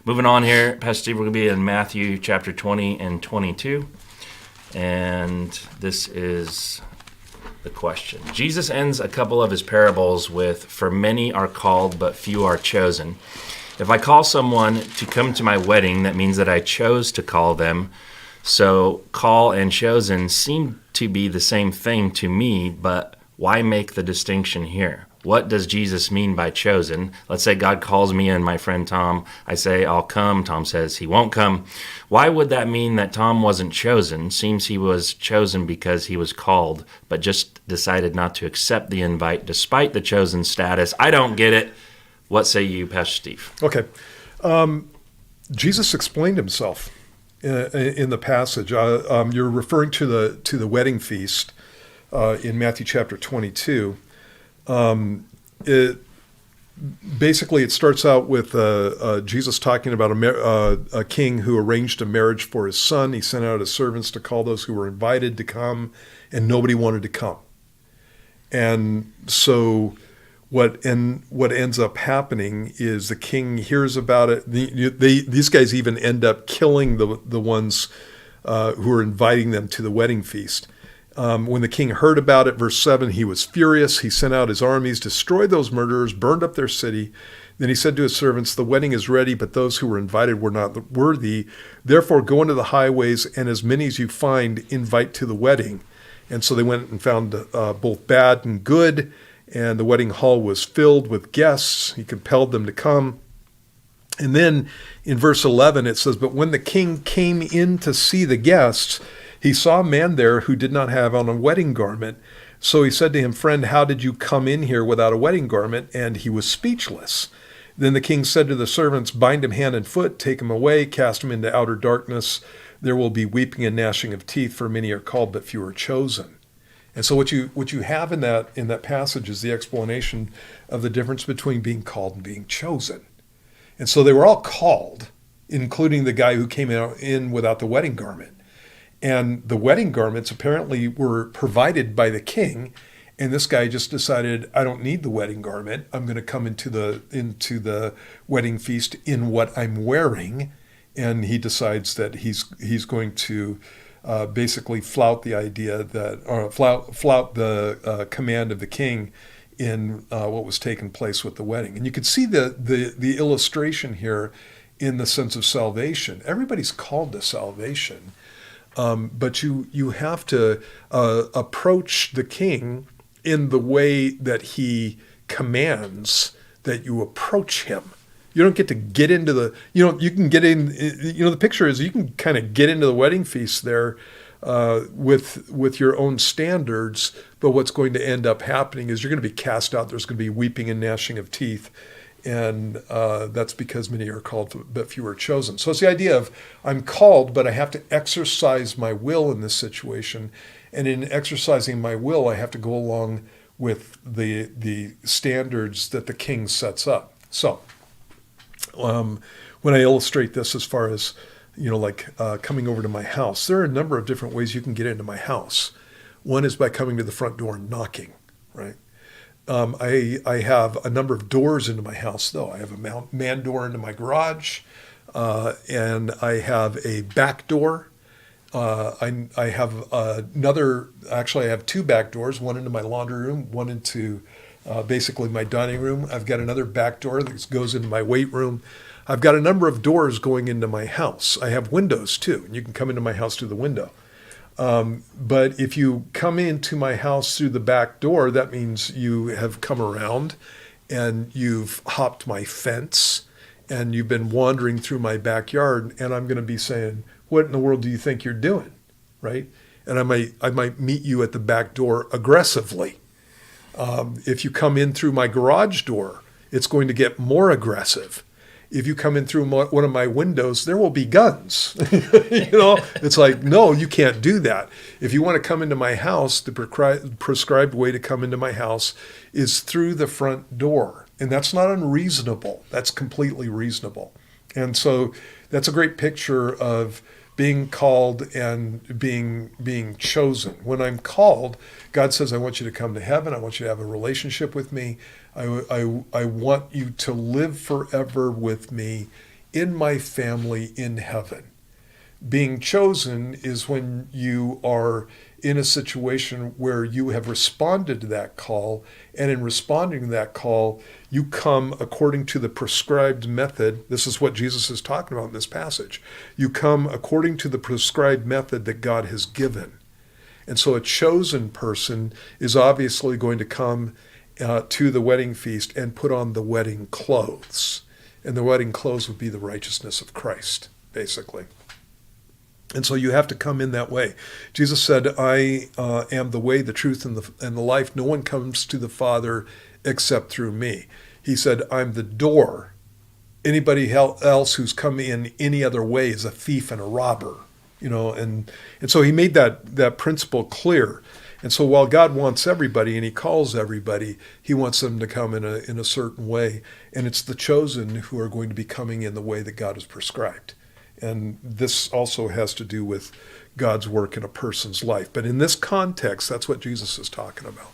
Moving on here, Pastor Steve, we're going to be in Matthew chapter 20 and 22. And this is the question. Jesus ends a couple of his parables with, "For many are called, but few are chosen. If I call someone to come to my wedding, that means that I chose to call them. So call and chosen seem to be the same thing to me, but why make the distinction here? What does Jesus mean by chosen? Let's say God calls me and my friend Tom. I say, I'll come. Tom says he won't come. Why would that mean that Tom wasn't chosen? Seems he was chosen because he was called, but just decided not to accept the invite despite the chosen status. I don't get it. What say you, Pastor Steve?" Okay. Jesus explained himself in the passage. You're referring to the wedding feast in Matthew chapter 22. It starts out with Jesus talking about a king who arranged a marriage for his son. He sent out his servants to call those who were invited to come, and nobody wanted to come. And so what ends up happening is the king hears about it. These guys even end up killing the ones who are inviting them to the wedding feast. When the king heard about it, verse 7, he was furious. He sent out his armies, destroyed those murderers, burned up their city. Then he said to his servants, "The wedding is ready, but those who were invited were not worthy. Therefore, go into the highways, and as many as you find, invite to the wedding." And so they went and found both bad and good, and the wedding hall was filled with guests. He compelled them to come. And then in verse 11, it says, "But when the king came in to see the guests, he saw a man there who did not have on a wedding garment. So he said to him, 'Friend, how did you come in here without a wedding garment?' And he was speechless. Then the king said to the servants, 'Bind him hand and foot, take him away, cast him into outer darkness. There will be weeping and gnashing of teeth, for many are called, but few are chosen.'" And so what you have in that passage is the explanation of the difference between being called and being chosen. And so they were all called, including the guy who came in without the wedding garment. And the wedding garments apparently were provided by the king, and this guy just decided, I don't need the wedding garment. I'm going to come into the wedding feast in what I'm wearing, and he decides that he's going to basically flout the idea that, or flout the command of the king in what was taking place with the wedding. And you could see the illustration here in the sense of salvation. Everybody's called to salvation. But you have to approach the king in the way that he commands that you approach him. You don't get into you can get in, the picture is you can kind of get into the wedding feast there with your own standards, but what's going to end up happening is you're going to be cast out. There's going to be weeping and gnashing of teeth. And that's because many are called, but few are chosen. So it's the idea of I'm called, but I have to exercise my will in this situation. And in exercising my will, I have to go along with the standards that the king sets up. So when I illustrate this as far as, coming over to my house, there are a number of different ways you can get into my house. One is by coming to the front door and knocking, right? I have a number of doors into my house, though. I have a man door into my garage, and I have a back door. I have I have two back doors, one into my laundry room, one into basically my dining room. I've got another back door that goes into my weight room. I've got a number of doors going into my house. I have windows, too, and you can come into my house through the window. But if you come into my house through the back door, that means you have come around and you've hopped my fence and you've been wandering through my backyard, and I'm going to be saying, what in the world do you think you're doing, right? And I might meet you at the back door aggressively. If you come in through my garage door, it's going to get more aggressive. If you come in through one of my windows, there will be guns. It's like, no, you can't do that. If you want to come into my house, the prescribed way to come into my house is through the front door. And that's not unreasonable. That's completely reasonable. And so that's a great picture of being called and being chosen. When I'm called, God says, I want you to come to heaven. I want you to have a relationship with me. I want you to live forever with me in my family in heaven. Being chosen is when you are in a situation where you have responded to that call, and in responding to that call, you come according to the prescribed method. This is what Jesus is talking about in this passage. You come according to the prescribed method that God has given. And so a chosen person is obviously going to come to the wedding feast and put on the wedding clothes. And the wedding clothes would be the righteousness of Christ, basically. And so you have to come in that way. Jesus said, I am the way, the truth, and the life. No one comes to the Father except through me. He said, I'm the door. Anybody else who's come in any other way is a thief and a robber. And so he made that principle clear. And so while God wants everybody and he calls everybody, he wants them to come in a certain way. And it's the chosen who are going to be coming in the way that God has prescribed. And this also has to do with God's work in a person's life. But in this context, that's what Jesus is talking about.